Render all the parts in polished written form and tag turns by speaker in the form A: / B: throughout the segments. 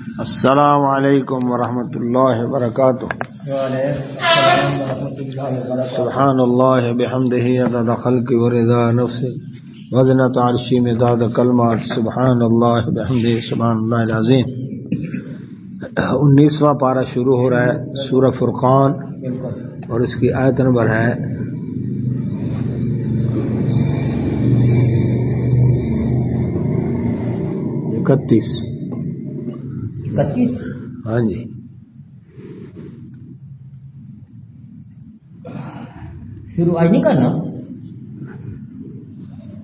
A: السلام علیکم ورحمۃ اللہ وبرکاتہ. سبحان اللہ بحمدہ عدد خلقہ ورضا نفسہ وزنۃ عرشہ مداد کلمات. سبحان اللہ بحمدہ سبحان اللہ العظیم. 19واں پارہ شروع ہو رہا ہے سورہ فرقان اور اس کی آیت نمبر ہے 31. ہاں جی.
B: شروع آج نہیں کرنا.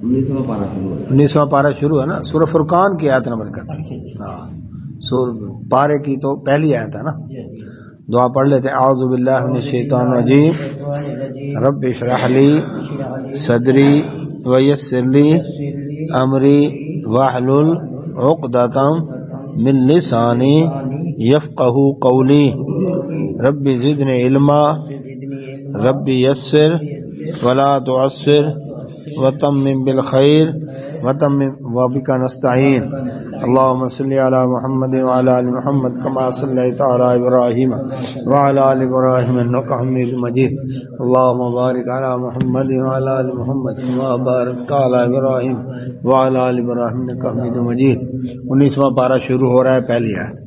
A: 19واں پارہ شروع ہے نا سورہ فرقان کی آیت نمبر 31. ہاں پارے کی تو پہلی آیت ہے نا. دعا پڑھ لیتے ہیں. اعوذ باللہ من الشیطان الرجیم رب اشرح لی صدری ویسر لی امری واحلل عقدۃ من لسانی یفقہوا قولی رب زدنی علما رب یسر ولا تعسر وتمم بالخیر وتمم وبک نستعین. اللهم صل على محمد وعلى ال محمد كما صليت على ابراهيم وعلى ال ابراهيم انك حميد مجيد. اللهم بارك على محمد وعلى ال محمد كما باركت على ابراهيم وعلى ال ابراهيم انك حميد مجيد. 19واں پارہ شروع ہو رہا ہے. پہلی آیت.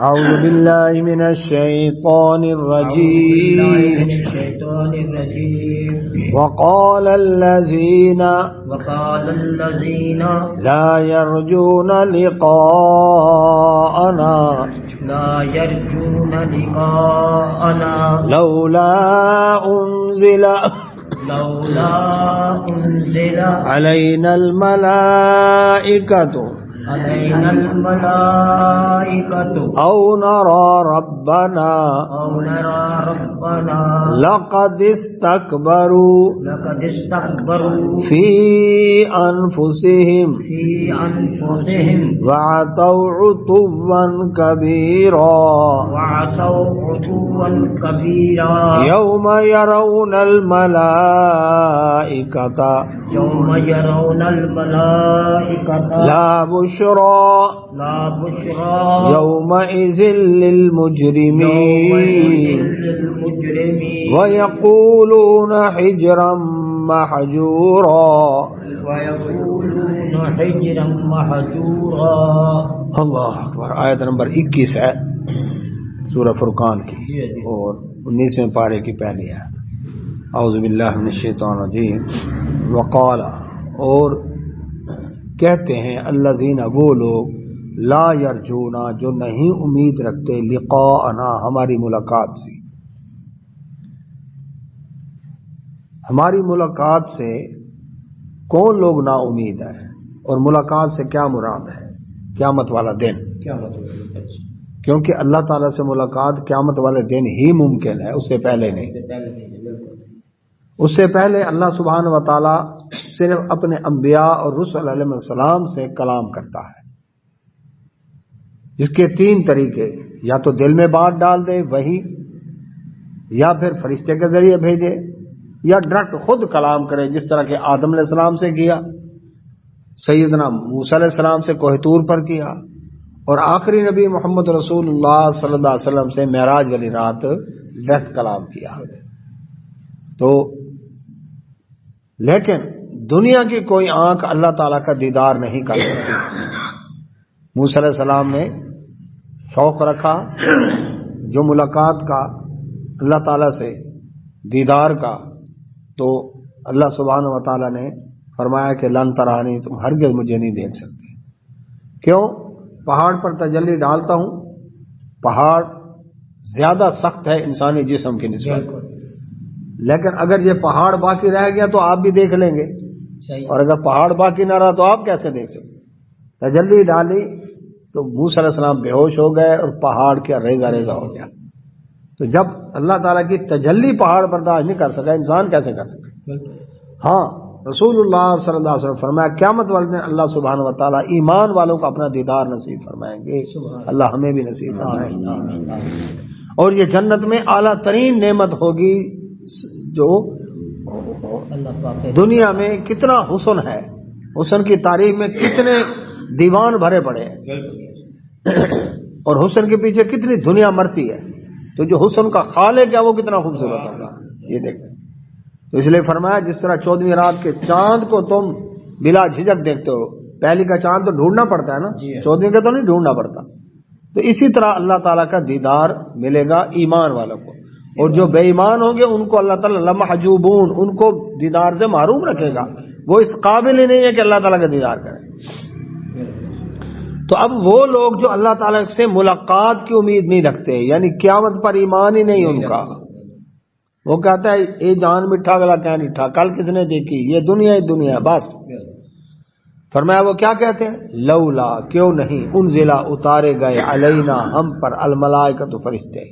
A: اعوذ باللہ من الشیطان الرجیم وقال الذین لا يرجون لقاءنا لولا انزل علينا الملائكة أو نرى ربنا لقد استكبروا في أنفسهم وعتوا عتوا كبيرا يوم يرون الملائكة لا بشرى يومئذ للمجرمين ويقولون حجرا محجورا. اللہ اکبر. آیت نمبر 21 ہے سورہ فرقان کی اور 19ویں پارے کی پہلی ہے. اعوذ باللہ من الشیطان الرجیم. وقال اور کہتے ہیں الذین وہ لوگ لا یرجونا جو نہیں امید رکھتے لقاءنا ہماری ملاقات سے. ہماری ملاقات سے کون لوگ نا امید ہیں؟ اور ملاقات سے کیا مراد ہے؟ قیامت والا دن. کیونکہ اللہ تعالیٰ سے ملاقات قیامت والے دن ہی ممکن ہے, اس سے پہلے نہیں. اس سے پہلے اللہ سبحانہ و تعالیٰ صرف اپنے انبیاء اور رسول علیہ السلام سے کلام کرتا ہے, جس کے 3 طریقے, یا تو دل میں بات ڈال دے وہی, یا پھر فرشتے کے ذریعے بھیجے, یا ڈائریکٹ خود کلام کرے جس طرح کہ آدم علیہ السلام سے کیا, سیدنا موسیٰ علیہ السلام سے کوہ طور پر کیا, اور آخری نبی محمد رسول اللہ صلی اللہ علیہ وسلم سے معراج والی رات ڈائریکٹ کلام کیا. تو لیکن دنیا کی کوئی آنکھ اللہ تعالیٰ کا دیدار نہیں کر سکتی. موسیٰ علیہ السلام نے شوق رکھا جو ملاقات کا اللہ تعالیٰ سے دیدار کا, تو اللہ سبحانہ و تعالیٰ نے فرمایا کہ لن ترانی, تم ہرگز مجھے نہیں دیکھ سکتے. کیوں؟ پہاڑ پر تجلی ڈالتا ہوں. پہاڑ زیادہ سخت ہے انسانی جسم کی نسبت, لیکن اگر یہ پہاڑ باقی رہ گیا تو آپ بھی دیکھ لیں گے, اور اگر پہاڑ باقی نہ رہا تو آپ کیسے دیکھ سکتے؟ تجلی ڈالی تو موسیٰ علیہ السلام بے ہوش ہو گئے اور پہاڑ کیا ریزہ ریزہ ہو گیا. تو جب اللہ تعالیٰ کی تجلی پہاڑ برداشت نہیں کر سکا, انسان کیسے کر سکے؟ ہاں رسول اللہ صلی اللہ علیہ وسلم فرمایا قیامت والے دن اللہ سبحانہ و تعالیٰ ایمان والوں کو اپنا دیدار نصیب فرمائیں گے. اللہ ہمیں بھی نصیب فرمائیں گے. اور یہ جنت میں اعلیٰ ترین نعمت ہوگی. جو دنیا میں کتنا حسن ہے, حسن کی تعریف میں کتنے دیوان بھرے پڑے ہیں, اور حسن کے پیچھے کتنی دنیا مرتی ہے، تو جو حسن کا خالق ہے وہ کتنا خوبصورت ہوگا، یہ دیکھیں۔ تو اس لیے فرمایا جس طرح 14ویں رات کے چاند کو تم بلا جھجک دیکھتے ہو، پہلی کا چاند تو ڈھونڈنا پڑتا ہے نا، 14ویں کا تو نہیں ڈھونڈنا پڑتا، تو اسی طرح اللہ تعالیٰ کا دیدار ملے گا ایمان والوں کو، اور جو بے ایمان ہوں گے ان کو اللہ تعالیٰ لمحجوبون، ان کو دیدار سے محروم رکھے گا، وہ اس قابل ہی نہیں ہے کہ اللہ تعالیٰ کا دیدار کرے۔ تو اب وہ لوگ جو اللہ تعالیٰ سے ملاقات کی امید نہیں رکھتے، یعنی قیامت پر ایمان ہی نہیں ان کا، وہ کہتا ہے اے جان میٹھا گلا کیا میٹھا، کل کس نے دیکھی، یہ دنیا ہی دنیا بس۔ فرمایا وہ کیا کہتے ہیں، لولا کیوں نہیں، انزلا اتارے گئے علینا ہم پر، الملائکۃ فرشتے۔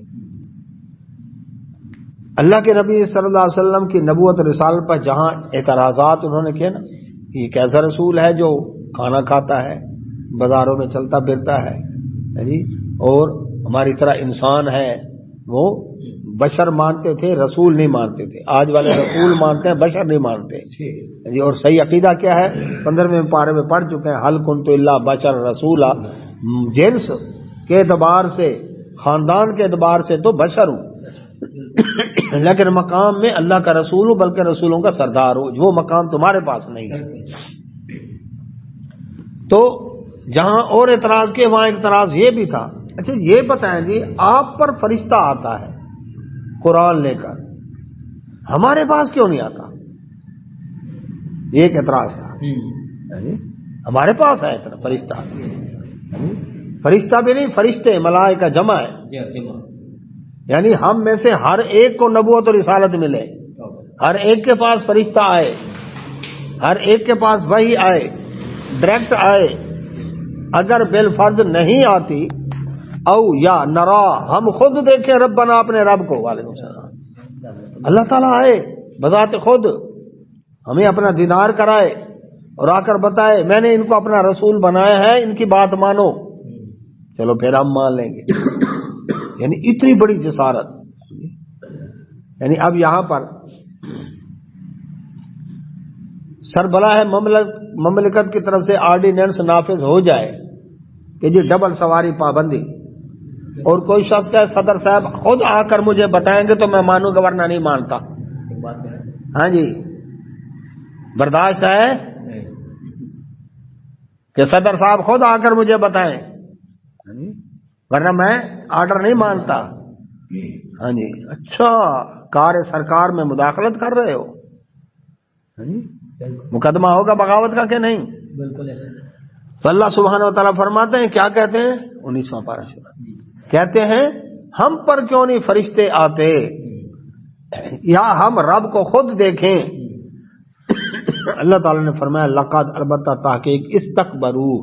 A: اللہ کے نبی صلی اللہ علیہ وسلم کی نبوت رسالت پر جہاں اعتراضات انہوں نے کیے نا، یہ کیسا رسول ہے جو کھانا کھاتا ہے، بازاروں میں چلتا پھرتا ہے جی، اور ہماری طرح انسان ہے، وہ بشر مانتے تھے، رسول نہیں مانتے تھے، آج والے رسول مانتے ہیں، بشر نہیں مانتے جی۔ اور صحیح عقیدہ کیا ہے، 15ویں پارے میں پڑھ چکے ہیں، حل کنت الا بشر رسولا، جنس کے اعتبار سے، خاندان کے اعتبار سے تو بشر ہوں، لیکن مقام میں اللہ کا رسول ہوں، بلکہ رسولوں کا سردار ہوں، وہ مقام تمہارے پاس نہیں ہے۔ تو جہاں اور اعتراض کے وہاں اعتراض یہ بھی تھا، اچھا یہ بتائیں جی آپ پر فرشتہ آتا ہے قرآن لے کر، ہمارے پاس کیوں نہیں آتا، یہ ایک اعتراض تھا، ہمارے پاس ہے اتنا فرشتہ، فرشتہ بھی نہیں، فرشتے ملائکہ جمع ہے، یعنی ہم میں سے ہر ایک کو نبوت اور رسالت ملے، ہر ایک کے پاس فرشتہ آئے، ہر ایک کے پاس وحی آئے، ڈائریکٹ آئے، اگر بالفرض نہیں آتی، او یا نرا، ہم خود دیکھیں ربنا، اپنے رب کو، وعلیکم السلام، اللہ تعالیٰ آئے بذات خود ہمیں اپنا دیدار کرائے اور آ کر بتائے میں نے ان کو اپنا رسول بنایا ہے، ان کی بات مانو، چلو پھر ہم مان لیں گے، یعنی اتنی بڑی جسارت۔ یعنی اب یہاں پر سربراہ ہے مملکت کی طرف سے آرڈیننس نافذ ہو جائے کہ جی ڈبل سواری پابندی، اور کوئی شخص کہے صدر صاحب خود آ کر مجھے بتائیں گے تو میں مانوں گا ورنہ نہیں مانتا، ہاں جی برداشت ہے کہ صدر صاحب خود آ کر مجھے بتائیں ورنہ میں آرڈر نہیں مانتا، ہاں جی اچھا کار سرکار میں مداخلت کر رہے ہو، مقدمہ ہوگا بغاوت کا کہ نہیں؟
B: بالکل۔
A: تو اللہ سبحانہ و تعالیٰ فرماتے ہیں، کیا کہتے ہیں 19واں پارہ کہتے ہیں ہم پر کیوں نہیں فرشتے آتے، یا ہم رب کو خود دیکھیں۔ اللہ تعالیٰ نے فرمایا لقد، البتہ تحقیق، استکبروا،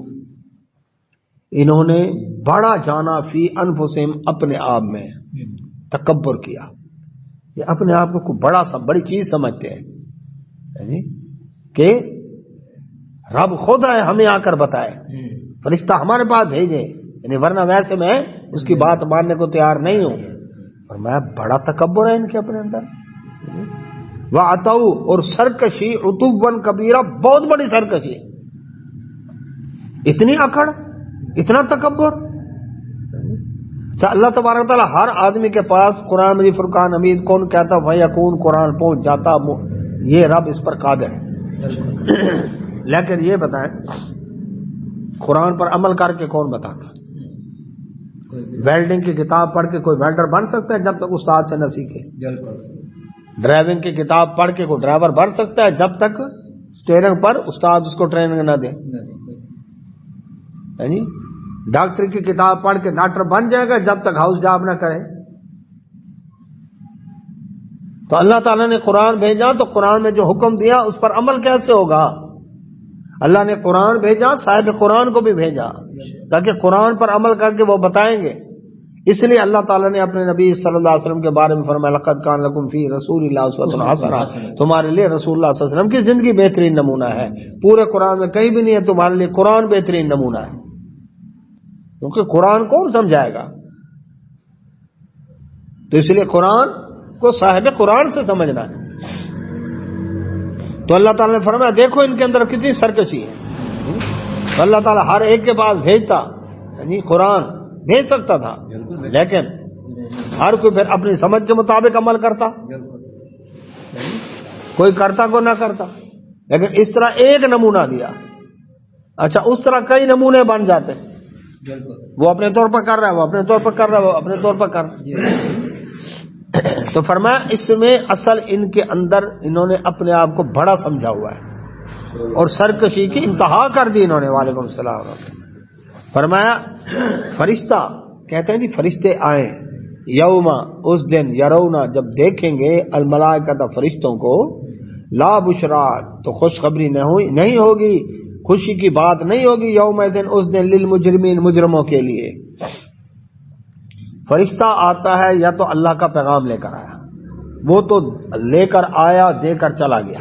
A: انہوں نے بڑا جانا، فی انفسہم، اپنے آپ میں تکبر کیا، یہ اپنے آپ کو کوئی بڑی چیز سمجھتے ہیں کہ رب خود ہے ہمیں آ کر بتائے، فرشتہ ہمارے پاس بھیجے، یعنی ورنہ ویسے میں اس کی بات ماننے کو تیار نہیں ہوں، اور میں بڑا تکبر ہے ان کے اپنے اندر، وَعَتَوْا، اور سرکشی، عُتُوًّا کبیرہ، بہت بڑی سرکشی، اتنی اکڑ، اتنا تکبر۔ اللہ تبارک تعالیٰ ہر آدمی کے پاس قرآن مجید فرقان حمید کون کہتا فیکون، قرآن پہنچ جاتا، یہ رب اس پر قادر ہے، لیکن یہ بتائیں قرآن پر عمل کر کے کون بتاتا؟ ویلڈنگ کی کتاب پڑھ کے کوئی ویلڈر بن سکتا ہے جب تک استاد سے نہ سیکھے؟ ڈرائیونگ کی کتاب پڑھ کے کوئی ڈرائیور بن سکتا ہے جب تک اسٹیئرنگ پر استاد اس کو ٹریننگ نہ دے؟ یعنی ڈاکٹر کی کتاب پڑھ کے ڈاکٹر بن جائے گا جب تک ہاؤس جاب نہ کرے؟ تو اللہ تعالیٰ نے قرآن بھیجا تو قرآن میں جو حکم دیا اس پر عمل کیسے ہوگا؟ اللہ نے قرآن بھیجا، صاحب قرآن کو بھی بھیجا تاکہ قرآن پر عمل کر کے وہ بتائیں گے۔ اس لیے اللہ تعالیٰ نے اپنے نبی صلی اللہ علیہ وسلم کے بارے میں فرمایا لقد کان لکم فی رسول اللہ اسوۃ حسنہ، تمہارے لیے رسول اللہ صلی اللہ علیہ وسلم کی زندگی بہترین نمونہ ہے، پورے قرآن میں کہیں بھی نہیں ہے تمہارے لیے قرآن بہترین نمونہ ہے، کیونکہ قرآن کون سمجھائے گا؟ تو اس لیے قرآن کو صاحب قرآن سے سمجھنا ہے۔ تو اللہ تعالیٰ نے فرمایا دیکھو ان کے اندر کتنی سرکشی ہے، تو اللہ تعالیٰ ہر ایک کے پاس بھیجتا، یعنی قرآن بھیج سکتا تھا، لیکن ہر کوئی پھر اپنی سمجھ کے مطابق عمل کرتا، کوئی کرتا کوئی نہ کرتا، لیکن اس طرح ایک نمونہ دیا، اچھا اس طرح کئی نمونے بن جاتے، وہ اپنے طور پر کر رہا ہے، وہ اپنے طور پر کر رہا ہے، وہ اپنے طور پر کر رہا ہے۔ تو فرمایا اس میں اصل ان کے اندر انہوں نے اپنے آپ کو بڑا سمجھا ہوا ہے اور سرکشی کی انتہا کر دی انہوں نے۔ وعلیکم السلام۔ فرمایا فرشتہ کہتے ہیں جی فرشتے آئیں، یوما اس دن، یرونا جب دیکھیں گے، الملائکۃ فرشتوں کو، لا بشرا تو خوشخبری نہیں ہوگی، خوشی کی بات نہیں ہوگی، یوم دن اس دن، للمجرمین مجرموں کے لیے۔ فرشتہ آتا ہے یا تو اللہ کا پیغام لے کر آیا، وہ تو لے کر آیا دے کر چلا گیا،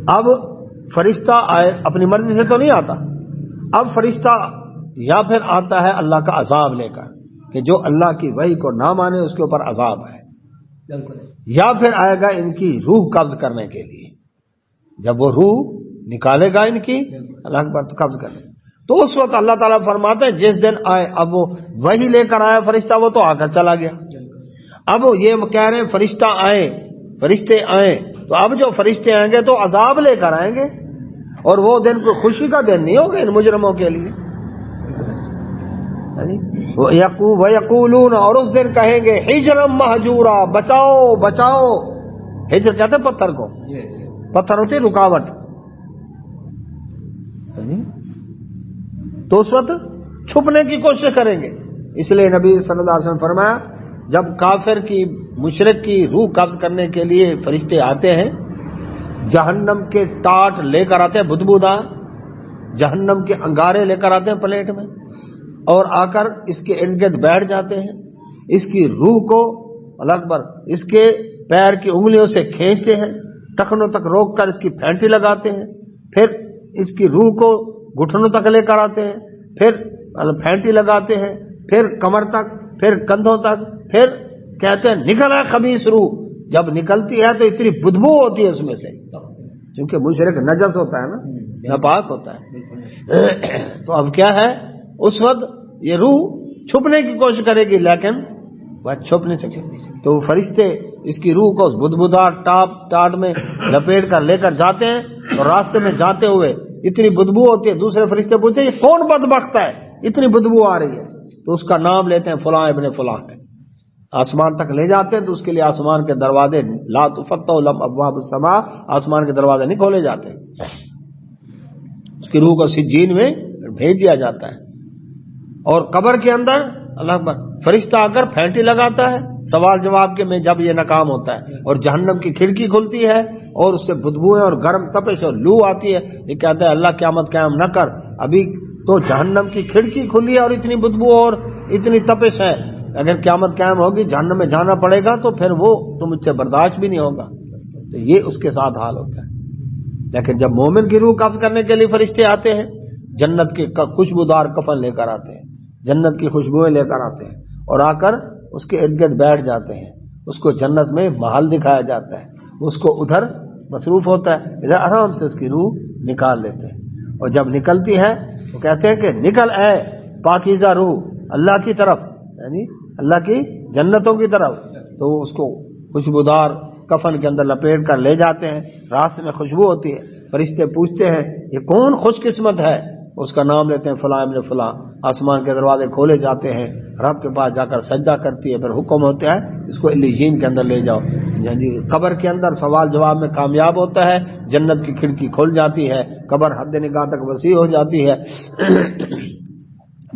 A: اب فرشتہ آئے اپنی مرضی سے تو نہیں آتا، اب فرشتہ یا پھر آتا ہے اللہ کا عذاب لے کر کہ جو اللہ کی وحی کو نہ مانے اس کے اوپر عذاب ہے، یا پھر آئے گا ان کی روح قبض کرنے کے لیے، جب وہ روح نکالے گا ان کی اللہ کے پر قبض کرنے، تو اس وقت اللہ تعالیٰ فرماتے ہیں جس دن آئے، اب وہ وہی لے کر آیا فرشتہ، وہ تو آ کر چلا گیا، اب یہ کہہ رہے ہیں فرشتہ آئے، فرشتے آئیں، تو اب جو فرشتے آئیں گے تو عذاب لے کر آئیں گے، اور وہ دن کوئی خوشی کا دن نہیں ہوگا ان مجرموں کے لیے۔ وَيَقُولُونَ اور اس دن کہیں گے حجرا مہجورا، بچاؤ بچاؤ، ہجر کہتے ہیں پتھر کو، پتھر ہوتی ہے رکاوٹ، تو اس وقت چھپنے کی کوشش کریں گے۔ اس لیے نبی صلی اللہ علیہ وسلم فرمایا جب کافر کی مشرک کی روح قبض کرنے کے لیے فرشتے آتے ہیں، جہنم کے ٹاٹ لے کر آتے ہیں بدبودار، جہنم کے انگارے لے کر آتے ہیں پلیٹ میں، اور آ کر اس کے ارد گرد بیٹھ جاتے ہیں، اس کی روح کو اللہ اکبر اس کے پیر کی انگلیوں سے کھینچتے ہیں، ٹخنوں تک روک کر اس کی پھینٹی لگاتے ہیں، پھر اس کی روح کو گھٹنوں تک لے کر آتے ہیں، پھر پھینٹی لگاتے ہیں، پھر کمر تک، پھر کندھوں تک، پھر کہتے ہیں نکل ہے خبیث روح، جب نکلتی ہے تو اتنی بدبو ہوتی ہے اس میں سے، کیونکہ مشرک نجس ہوتا ہے نا، ناپاک ہوتا ہے، تو اب کیا ہے اس وقت یہ روح چھپنے کی کوشش کرے گی لیکن وہ چھپ نہیں سکے، تو وہ فرشتے اس کی روح کو اس بدبودار ٹاٹ میں لپیٹ کر لے کر جاتے ہیں، اور راستے میں جاتے ہوئے اتنی بدبو ہوتی ہے، دوسرے فرشتے پوچھتے ہیں یہ کون بدبخت ہے اتنی بدبو آ رہی ہے، تو اس کا نام لیتے ہیں فلاں ابن فلاں ہے، آسمان تک لے جاتے ہیں، تو اس کے لیے آسمان کے دروازے لا تفتح لهم ابواب السماء، آسمان کے دروازے نہیں کھولے جاتے، اس کی روح کو سجین میں بھیج دیا جاتا ہے، اور قبر کے اندر اللہ اکبر فرشتہ آ کر پھینٹی لگاتا ہے سوال جواب کے میں، جب یہ ناکام ہوتا ہے، اور جہنم کی کھڑکی کھلتی ہے اور اس سے بدبوئیں اور گرم تپش اور لو آتی ہے، یہ کہتا ہے اللہ قیامت قائم نہ کر، ابھی تو جہنم کی کھڑکی کھلی ہے اور اتنی بدبو اور اتنی تپش ہے، اگر قیامت قائم ہوگی جہنم میں جانا پڑے گا تو پھر وہ تم اس سے برداشت بھی نہیں ہوگا، تو یہ اس کے ساتھ حال ہوتا ہے۔ لیکن جب مومن کی روح قبض کرنے کے لیے فرشتے آتے ہیں، جنت کے خوشبودار کفن لے کر آتے ہیں، جنت کی خوشبوئیں لے کر آتے ہیں، اور آ کر اس کے ارد گرد بیٹھ جاتے ہیں، اس کو جنت میں محل دکھایا جاتا ہے، اس کو ادھر مصروف ہوتا ہے، ادھر آرام سے اس کی روح نکال لیتے ہیں، اور جب نکلتی ہے وہ کہتے ہیں کہ نکل اے پاکیزہ روح اللہ کی طرف، یعنی اللہ کی جنتوں کی طرف، تو اس کو خوشبودار کفن کے اندر لپیٹ کر لے جاتے ہیں، راستے میں خوشبو ہوتی ہے، فرشتے پوچھتے ہیں یہ کون خوش قسمت ہے، اس کا نام لیتے ہیں فلاں ابن فلاں، آسمان کے دروازے کھولے جاتے ہیں، رب کے پاس جا کر سجدہ کرتی ہے، پھر حکم ہوتا ہے اس کو علیین کے اندر لے جاؤ، یعنی قبر کے اندر سوال جواب میں کامیاب ہوتا ہے، جنت کی کھڑکی کھل جاتی ہے، قبر حد نگاہ تک وسیع ہو جاتی ہے،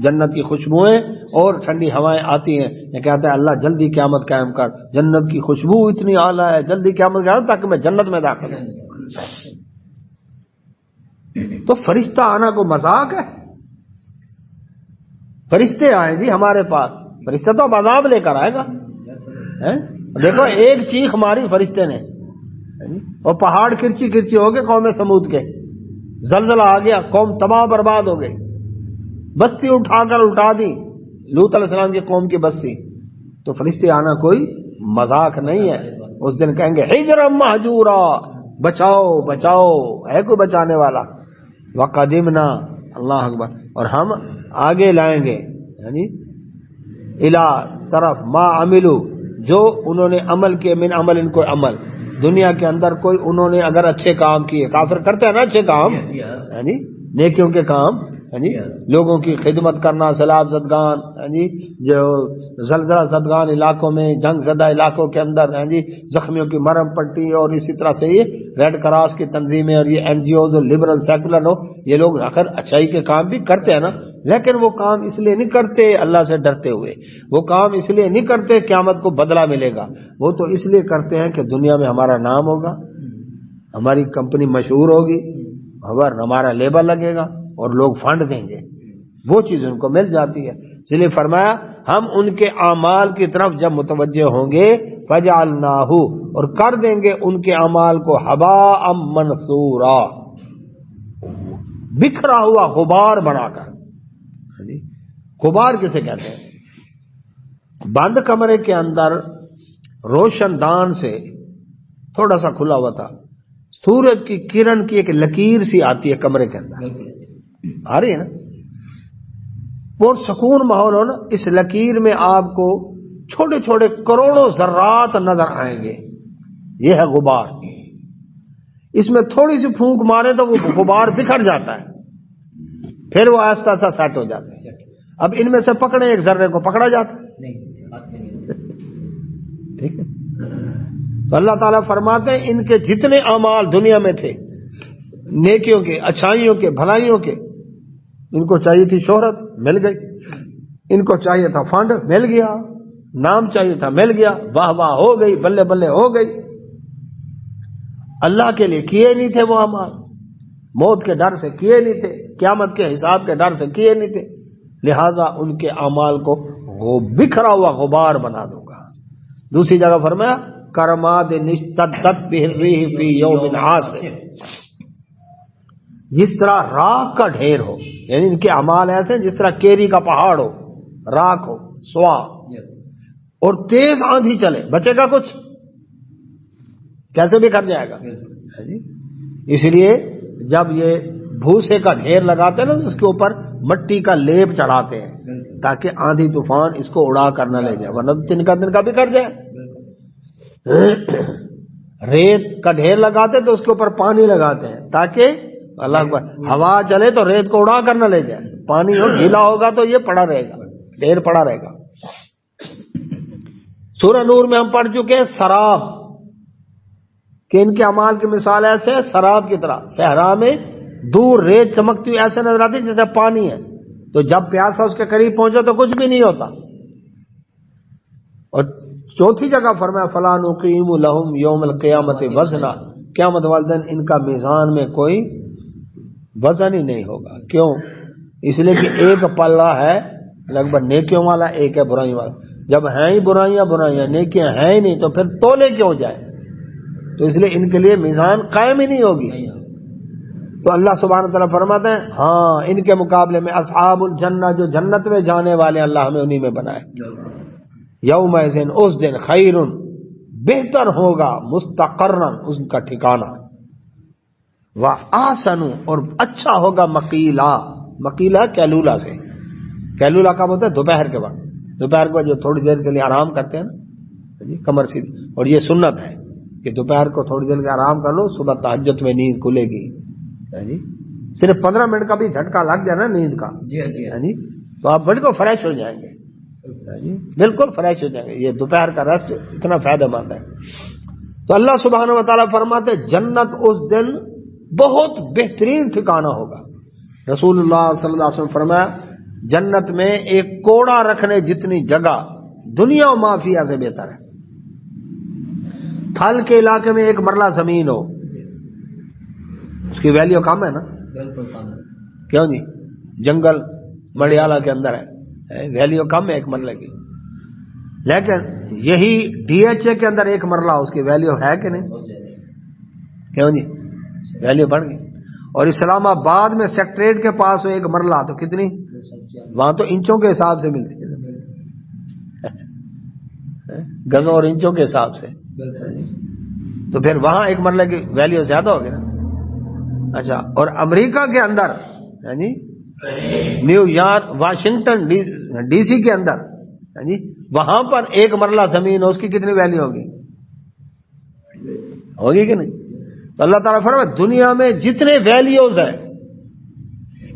A: جنت کی خوشبوئیں اور ٹھنڈی ہوائیں آتی ہیں، یہ کہتا ہے اللہ جلدی قیامت قائم کر، جنت کی خوشبو اتنی اعلیٰ ہے، جلدی قیامت قائم تاکہ میں جنت میں داخل ہوں۔ تو فرشتہ آنا کو مذاق ہے؟ فرشتے آئے جی ہمارے پاس، فرشتہ تو عذاب لے کر آئے گا، دیکھو ایک چیخ ماری فرشتے نے اور پہاڑ کرچی کرچی ہو گئے قوم سمود کے، زلزلہ آ گیا، قوم تباہ برباد ہو گئی، بستی اٹھا کر الٹا دی، لوط علیہ السلام کی قوم کی بستی، تو فرشتے آنا کوئی مذاق نہیں ہے، اس دن کہیں گے ہجرا مہجورا، بچاؤ بچاؤ، ہے کوئی بچانے والا، وقدمنا اللہ اکبر. اور ہم آگے لائیں گے یعنی الا طرف ما عملو جو انہوں نے عمل کیے من عمل ان کو عمل دنیا کے اندر کوئی انہوں نے اگر اچھے کام کیے کافر کرتے ہیں نا اچھے کام یعنی نیکیوں کے کام یعنی لوگوں کی خدمت کرنا سیلاب زدگان یعنی جو زلزلہ زدگان علاقوں میں جنگ زدہ علاقوں کے اندر یعنی زخمیوں کی مرہم پٹی اور اسی طرح سے یہ ریڈ کراس کی تنظیمیں اور یہ این جی اوز اور لبرل سیکولر ہو یہ لوگ آخر اچھائی کے کام بھی کرتے ہیں نا لیکن وہ کام اس لیے نہیں کرتے اللہ سے ڈرتے ہوئے وہ کام اس لیے نہیں کرتے قیامت کو بدلہ ملے گا وہ تو اس لیے کرتے ہیں کہ دنیا میں ہمارا نام ہوگا ہماری کمپنی مشہور ہوگی ہمارا لیبل لگے گا اور لوگ فنڈ دیں گے وہ چیز ان کو مل جاتی ہے اس لیے فرمایا ہم ان کے اعمال کی طرف جب متوجہ ہوں گے فجعلناہ اور کر دیں گے ان کے اعمال کو حباء منثورا بکھرا ہوا غبار بنا کر غبار کسے کہتے ہیں بند کمرے کے اندر روشن دان سے تھوڑا سا کھلا ہوا تھا سورج کی کرن کی ایک لکیر سی آتی ہے کمرے کے اندر آ رہی ہے نا بہت سکون ماحول ہو نا اس لکیر میں آپ کو چھوٹے چھوٹے کروڑوں ذرات نظر آئیں گے یہ ہے غبار اس میں تھوڑی سی پھونک مارے تو وہ غبار بکھر جاتا ہے پھر وہ آہستہ آہستہ سیٹ ہو جاتا ہے اب ان میں سے پکڑے ایک ذرے کو پکڑا جاتا ہے ٹھیک ہے تو اللہ تعالیٰ فرماتے ہیں ان کے جتنے اعمال دنیا میں تھے نیکیوں کے اچھائیوں کے بھلائیوں کے ان کو چاہیے تھی شہرت مل گئی ان کو چاہیے تھا فنڈ مل گیا نام چاہیے تھا مل گیا واہ واہ ہو گئی بلے بلے ہو گئی اللہ کے لیے کیے نہیں تھے وہ اعمال موت کے ڈر سے کیے نہیں تھے قیامت کے حساب کے ڈر سے کیے نہیں تھے لہذا ان کے اعمال کو وہ بکھرا ہوا غبار بنا دوں گا دوسری جگہ فرمایا کرماد نشتدت بہ الريح فی یوم عاصف جس طرح راکھ کا ڈھیر ہو یعنی ان کے اعمال ایسے جس طرح کیری کا پہاڑ ہو راکھ ہو سوا اور تیز آندھی چلے بچے گا کچھ کیسے بکھر جائے گا اس لیے جب یہ بھوسے کا ڈھیر لگاتے ہیں نا تو اس کے اوپر مٹی کا لیپ چڑھاتے ہیں تاکہ آندھی طوفان اس کو اڑا کر نہ لے جائے ورنہ تن کا بکھر جائے ریت کا ڈھیر لگاتے تو اس کے اوپر پانی لگاتے ہیں تاکہ اللہ اکبر ہوا چلے تو ریت کو اڑا کر نہ لے جائے پانی ہو گیلا ہوگا تو یہ پڑا رہے گا ڈھیر پڑا رہے گا سورہ نور میں ہم پڑھ چکے ہیں سراب کہ ان کے اعمال کی مثال ایسے ہے سراب کی طرح صحرا میں دور ریت چمکتی ہوئی ایسے نظر آتی جیسے پانی ہے تو جب پیاسا اس کے قریب پہنچا تو کچھ بھی نہیں ہوتا اور چوتھی جگہ فرمایا فلا نقیم لہم یوم القیامت وزنا قیامت والے دن ان کا میزان میں کوئی وزن ہی نہیں ہوگا کیوں اس لیے کہ ایک پلہ ہے لگ بھگ نیکیوں والا ایک ہے برائیوں والا جب ہیں ہی برائیاں نیکیاں ہیں ہی نہیں تو پھر تولے کیوں جائے تو اس لیے ان کے لیے میزان قائم ہی نہیں ہوگی تو اللہ سبحانہ تعالیٰ فرماتے ہیں ہاں ان کے مقابلے میں اصحاب الجنہ جو جنت میں جانے والے اللہ ہمیں انہی میں بنائے یومئذ اس دن خیر بہتر ہوگا مستقرن اس کا ٹھکانہ وآسن اور اچھا ہوگا مقیلا کیلولا سے کیلولا کا ہوتا ہے دوپہر کے وقت دوپہر کو جو تھوڑی دیر کے لیے آرام کرتے ہیں نا کمر سیدھی اور یہ سنت ہے کہ دوپہر کو تھوڑی دیر کے آرام کر لو صبح تہجد میں نیند کھلے گی صرف 15 منٹ کا بھی جھٹکا لگ جائے نا نیند کا تو آپ بالکل فریش ہو جائیں گے بالکل فریش ہو جائیں گے یہ دوپہر کا ریسٹ اتنا فائدہ مند ہے تو اللہ سبحانہ و تعالیٰ فرماتے جنت اس دن بہت بہترین ٹھکانہ ہوگا رسول اللہ صلی اللہ علیہ وسلم فرمایا جنت میں ایک کوڑا رکھنے جتنی جگہ دنیا و مافیا سے بہتر ہے تھل کے علاقے میں ایک مرلہ زمین ہو اس کی ویلیو کم ہے نا کیوں جی جنگل مڑیالہ کے اندر ہے ویلیو کم ہے ایک مرلے کی لیکن یہی ڈی ایچ اے کے اندر ایک مرلہ اس کی ویلیو ہے کہ نہیں کیوں جی ویلیو بڑھ گئی اور اسلام آباد میں سیکٹریٹ کے پاس ہو ایک مرلہ تو کتنی وہاں تو انچوں کے حساب سے ملتی ہے گزوں اور انچوں کے حساب سے تو پھر وہاں ایک مرلے کی ویلیو زیادہ ہوگی نا اچھا اور امریکہ کے اندر یعنی New York Washington D C کے اندر جی وہاں پر ایک مرلہ زمین ہو اس کی کتنی ویلیو ہوگی کہ نہیں؟ تو اللہ تعالیٰ فرماتا دنیا میں جتنے ویلیوز ہیں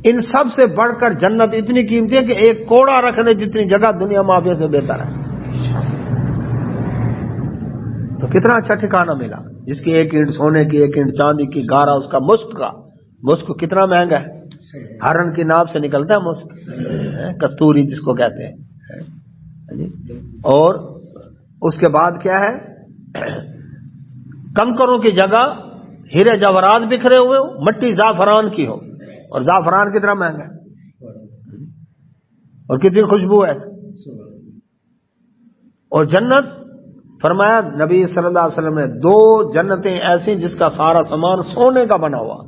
A: ان سب سے بڑھ کر جنت اتنی قیمتی ہے کہ ایک کوڑا رکھنے جتنی جگہ دنیا معافیہ سے بہتر ہے. تو کتنا اچھا ٹھکانہ ملا جس کی ایک اینٹ سونے کی ایک اینٹ چاندی کی گارا اس کا مشک کتنا مہنگا ہے. ہرن کی ناف سے نکلتا ہے مشک کستوری جس کو کہتے ہیں. اور اس کے بعد کیا ہے کنکروں کی جگہ ہیرے جواہرات بکھرے ہوئے ہو مٹی زعفران کی ہو اور زعفران کتنا مہنگا ہے اور کتنی خوشبو ہے. اور جنت فرمایا نبی صلی اللہ علیہ وسلم نے 2 جنتیں ایسی جس کا سارا سامان سونے کا بنا ہوا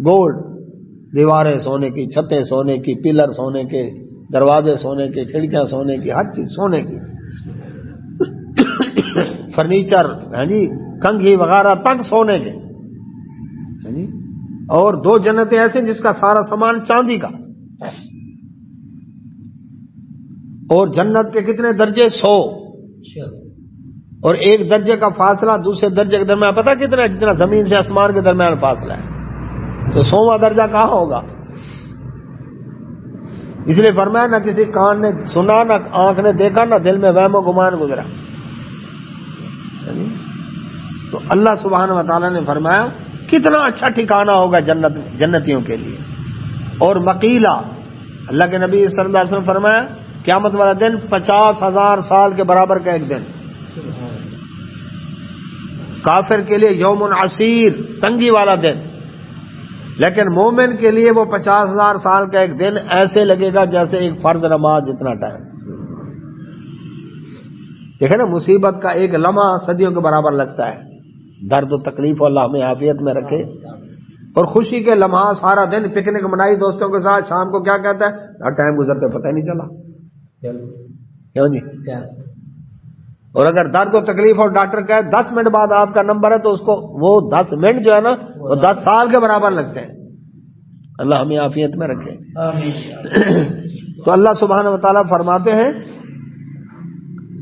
A: گولڈ دیواریں سونے کی چھتیں سونے کی پلر سونے کے دروازے سونے کے کھڑکیاں سونے کی ہر چیز سونے کی فرنیچر جی کنگھی وغیرہ تک سونے کے جی. اور 2 جنتیں ایسے جس کا سارا سامان چاندی کا. اور جنت کے کتنے درجے 100 اور ایک درجے کا فاصلہ دوسرے درجے کے درمیان پتہ کتنا ہے جتنا زمین سے آسمان کے درمیان فاصلہ ہے. تو 100واں درجہ کہاں ہوگا؟ اس لیے فرمایا نہ کسی کان نے سنا نہ آنکھ نے دیکھا نہ دل میں وہم و گمان گزرا. تو اللہ سبحانہ و تعالیٰ نے فرمایا کتنا اچھا ٹھکانہ ہوگا جنتیوں کے لیے. اور مقیلہ اللہ کے نبی صلی اللہ علیہ وسلم فرمایا قیامت والا دن 50,000 سال کے برابر کا ایک دن. کافر کے لیے یوم عسیر تنگی والا دن، لیکن مومن کے لیے وہ 50,000 سال کا ایک دن ایسے لگے گا جیسے ایک فرض نماز جتنا ٹائم. دیکھیں نا مصیبت کا ایک لمحہ صدیوں کے برابر لگتا ہے. درد و تکلیف اللہ ہمیں عافیت میں رکھے. اور خوشی کے لمحہ سارا دن پکنک منائی دوستوں کے ساتھ، شام کو کیا کہتا ہے ٹائم گزرتے پتہ ہی نہیں چلا کیوں جی. اور اگر درد و تکلیف اور ڈاکٹر کہے 10 منٹ بعد آپ کا نمبر ہے تو اس کو وہ 10 منٹ جو ہے نا وہ 10 سال کے برابر لگتے ہیں. اللہ ہمیں عافیت میں رکھے. تو اللہ سبحانہ و تعالیٰ فرماتے ہیں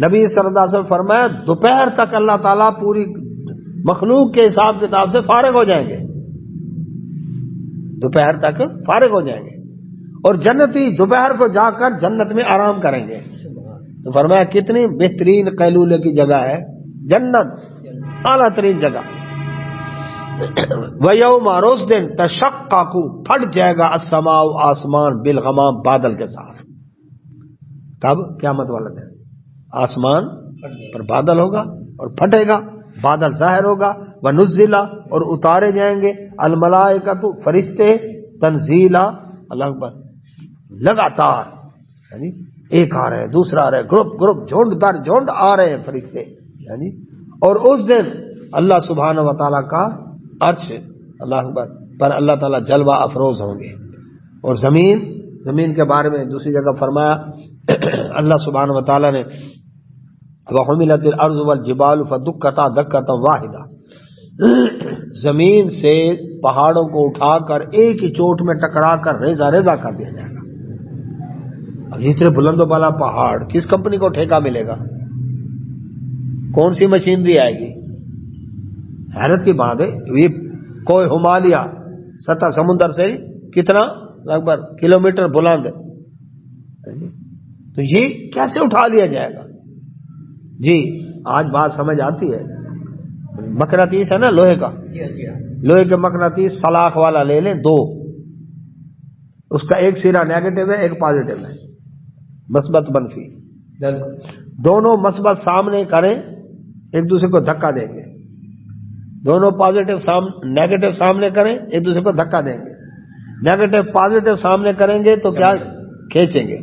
A: نبی صلی اللہ علیہ وسلم فرمایا دوپہر تک اللہ تعالیٰ پوری مخلوق کے حساب کتاب سے فارغ ہو جائیں گے. دوپہر تک فارغ ہو جائیں گے اور جنتی دوپہر کو جا کر جنت میں آرام کریں گے. تو فرمایا کتنی بہترین قیلولے کی جگہ ہے جنت، اعلیٰ ترین جگہ. وَيَوْمَ روز دن تشقق پھٹ جائے گا السماء آسمان بالغمام بادل کے ساتھ. کب؟ قیامت والا دن آسمان پر بادل ہوگا اور پھٹے گا، بادل ظاہر ہوگا. وَنُزِّلَ اور اتارے جائیں گے الملائکۃ فرشتے تنزیلا. اللہ اکبر. لگاتار یعنی ایک آ رہے ہیں دوسرا آ رہے ہیں گروپ جھنڈ در جھنڈ آ رہے ہیں فرشتے یعنی. اور اس دن اللہ سبحانہ و تعالیٰ کا عرش اللہ اکبر پر اللہ تعالیٰ جلوہ افروز ہوں گے. اور زمین کے بارے میں دوسری جگہ فرمایا اللہ سبحانہ و تعالیٰ نے وَحُمِلَتِ الْأَرْضُ وَالْجِبَالُ فَدُكَّتَا دَكَّةً وَاحِدَةً. زمین سے پہاڑوں کو اٹھا کر ایک ہی چوٹ میں ٹکرا کر ریزہ ریزہ کر دیا جائے گا. اب اتنے بلند و بالا پہاڑ کس کمپنی کو ٹھیکہ ملے گا؟ کون سی مشینری آئے گی؟ حیرت کی بات ہے. یہ کوئی ہمالیہ سطح سمندر سے کتنا لگ بھگ کلومیٹر بلند ہے. تو یہ کیسے اٹھا لیا جائے گا؟ جی آج بات سمجھ آتی ہے. مقناطیس ہے نا لوہے کا، لوہے کے مقناطیس سلاخ والا لے لیں 2، اس کا ایک سرا نیگیٹو ہے ایک پازیٹو ہے، مثبت منفی. دونوں مثبت سامنے کریں ایک دوسرے کو دھکا دیں گے، دونوں نیگیٹو سامنے کریں ایک دوسرے کو دھکا دیں گے. نیگیٹو پازیٹو سامنے کریں گے تو کیا کھینچیں گے.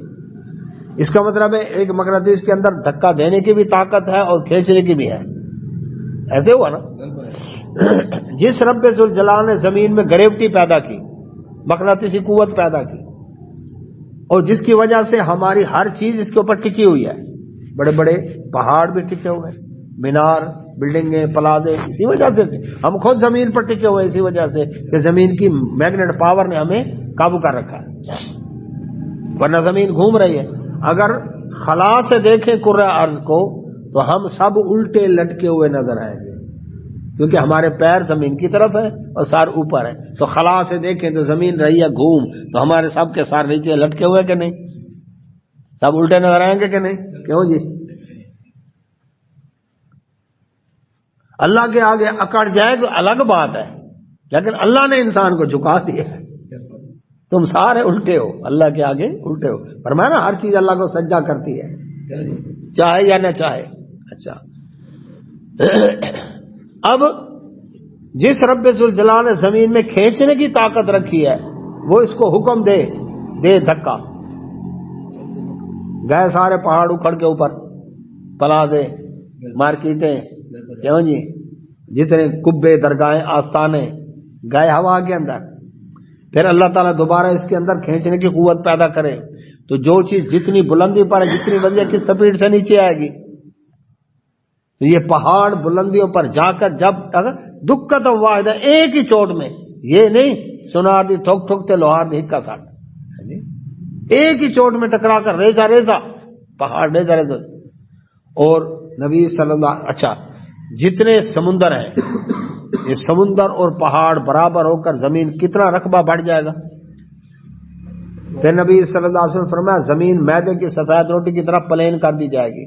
A: اس کا مطلب ہے ایک مقناطیس کے اندر دھکا دینے کی بھی طاقت ہے اور کھینچنے کی بھی ہے. ایسے ہوا نا. جس رب ذوالجلال نے زمین میں گریوٹی پیدا کی، مقناطیسی قوت پیدا کی، اور جس کی وجہ سے ہماری ہر چیز اس کے اوپر ٹکی ہوئی ہے، بڑے بڑے پہاڑ بھی ٹکے ہوئے، مینار بلڈنگیں پلازے، اسی وجہ سے ہم خود زمین پر ٹکے ہوئے، اسی وجہ سے کہ زمین کی میگنیٹ پاور نے ہمیں قابو کر رکھا ہے، ورنہ زمین گھوم رہی ہے۔ اگر خلا سے دیکھیں کرۂ ارض کو تو ہم سب الٹے لٹکے ہوئے نظر آئیں گے، کیونکہ ہمارے پیر زمین کی طرف ہے اور سار اوپر ہے۔ تو خلا سے دیکھیں تو زمین رہی ہے گھوم، تو ہمارے سب کے سار نیچے لٹکے ہوئے کہ نہیں؟ سب الٹے نظر آئیں گے کہ نہیں؟ کیوں جی؟ اللہ کے آگے اکڑ جائے تو الگ بات ہے، لیکن اللہ نے انسان کو جھکا دیا ہے، تم سارے الٹے ہو، اللہ کے آگے الٹے ہو۔ فرمایا نا ہر چیز اللہ کو سجدہ کرتی ہے، چاہے یا نہ چاہے۔ اچھا، اب جس رب ذوالجلال نے زمین میں کھینچنے کی طاقت رکھی ہے وہ اس کو حکم دے دھکا، گئے سارے پہاڑ اکھڑ کے اوپر، پلازے، مارکیٹیں، کیوں جی، جتنے کبے، درگاہیں، آستانے، گئے ہوا کے اندر۔ پھر اللہ تعالیٰ دوبارہ اس کے اندر کھینچنے کی قوت پیدا کرے تو جو چیز جتنی بلندی پر ہے، جتنی وجہ کی سپیڈ سے نیچے آئے گی، تو یہ پہاڑ بلندیوں پر جا کر جب دکت واحد ہے، ایک ہی چوٹ میں، یہ نہیں سنار دی ٹھوک ٹھوکتے لوہار دی ہکا ساٹ، ایک ہی چوٹ میں ٹکرا کر ریزا پہاڑ ریزا۔ اور نبی صلی اللہ، اچھا جتنے سمندر ہیں، یہ سمندر اور پہاڑ برابر ہو کر زمین کتنا رقبہ بڑھ جائے گا۔ پھر نبی صلی اللہ علیہ وسلم فرمایا زمین میدے کی سفید روٹی کی طرح پلین کر دی جائے گی۔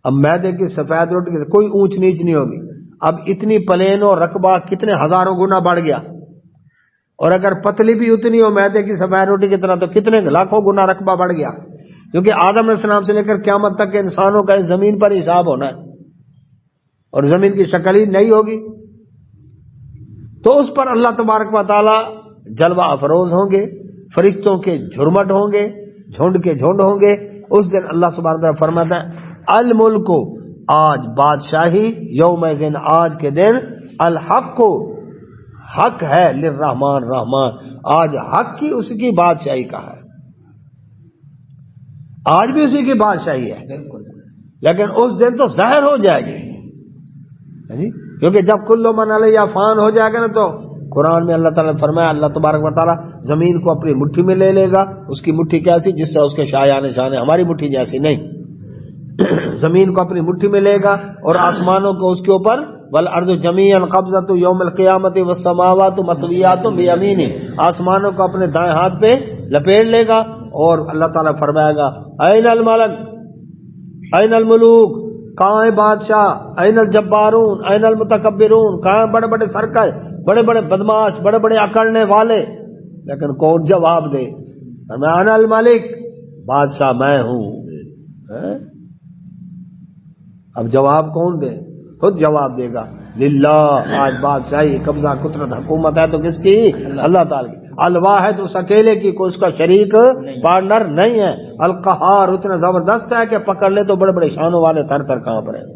A: اب میدے کی سفید روٹی کی کوئی اونچ نیچ نہیں ہوگی، اب اتنی پلین اور رقبہ کتنے ہزاروں گنا بڑھ گیا، اور اگر پتلی بھی اتنی ہو میدے کی سفید روٹی کی طرح تو کتنے لاکھوں گنا رقبہ بڑھ گیا، کیونکہ آدم علیہ السلام سے لے کر قیامت تک کے انسانوں کا اس زمین پر حساب ہونا ہے، اور زمین کی شکل ہی نہیں ہوگی، تو اس پر اللہ تبارک و تعالی جلوہ افروز ہوں گے، فرشتوں کے جھرمٹ ہوں گے، جھنڈ کے جھنڈ ہوں گے۔ اس دن اللہ سبحانہ وتعالی فرماتا ہے الملک، آج بادشاہی، یومئذ، آج کے دن، الحق، حق ہے، للرحمن، رحمان، آج حق کی اس کی بادشاہی کا ہے، آج بھی اسی کی بادشاہی ہے، لیکن اس دن تو ظاہر ہو جائے گی، کیونکہ جب کل من علیہ فان ہو جائے گا نا، تو قرآن میں اللہ تعالیٰ نے فرمایا اللہ تبارک و تعالیٰ زمین کو اپنی مٹھی میں لے لے گا۔ اس کی مٹھی کیسی؟ جس سے اس کے شایان شان، ہماری مٹھی جیسی نہیں، زمین کو اپنی مٹھی میں لے گا اور آسمانوں کو اس کے اوپر، والارض جمیعا قبضۃ یوم القیامت والسماوات مطویات بیمینہ، آسمانوں کو اپنے دائیں ہاتھ پہ لپیٹ لے گا، اور اللہ تعالیٰ فرمائے گا این الملک، این الملوک، کہاں ہے بادشاہ، این الجبارون، این المتکبرون، کہاں ہیں بڑے بڑے سرکش، بڑے بڑے بدماش، بڑے بڑے اکڑنے والے، لیکن کون جواب دے؟ میں انا الملک، بادشاہ میں ہوں۔ اب جواب کون دے؟ خود جواب دے گا للہ، آج بادشاہی، قبضہ، قدرت، حکومت ہے تو کس کی؟ اللہ تعالی کی۔ الواحد، اس اکیلے کی، کوئی اس کا شریک پارٹنر نہیں ہے۔ القہار، اتنا زبردست ہے کہ پکڑ لے تو بڑے بڑے شانوں والے تھر تھر کانپ رہے ہیں۔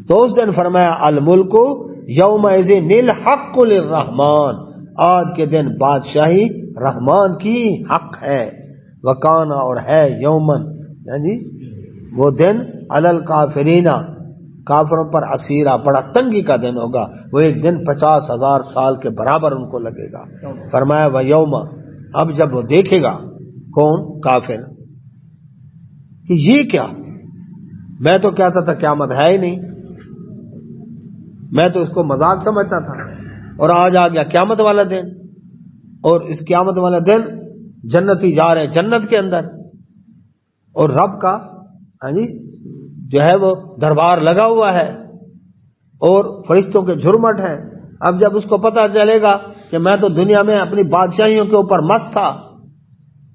A: تو اس دن فرمایا الملک یومئذ الحق للرحمن، آج کے دن بادشاہی رحمان کی حق ہے، وکانا، اور ہے، یومن، جی وہ دن، علی الکافرین، کافروں پر اسیرا، بڑا تنگی کا دن ہوگا، وہ ایک دن 50,000 سال کے برابر ان کو لگے گا۔ فرمایا ویوم، اب جب وہ دیکھے گا کون؟ کافر، کہ یہ کیا، میں تو کہتا تھا قیامت ہے ہی نہیں، میں تو اس کو مذاق سمجھتا تھا، اور آج آ گیا قیامت والا دن، اور اس قیامت والا دن جنتی جا رہے ہیں جنت کے اندر، اور رب کا جی جو ہے وہ دربار لگا ہوا ہے اور فرشتوں کے جھرمٹ ہیں۔ اب جب اس کو پتہ چلے گا کہ میں تو دنیا میں اپنی بادشاہیوں کے اوپر مست تھا،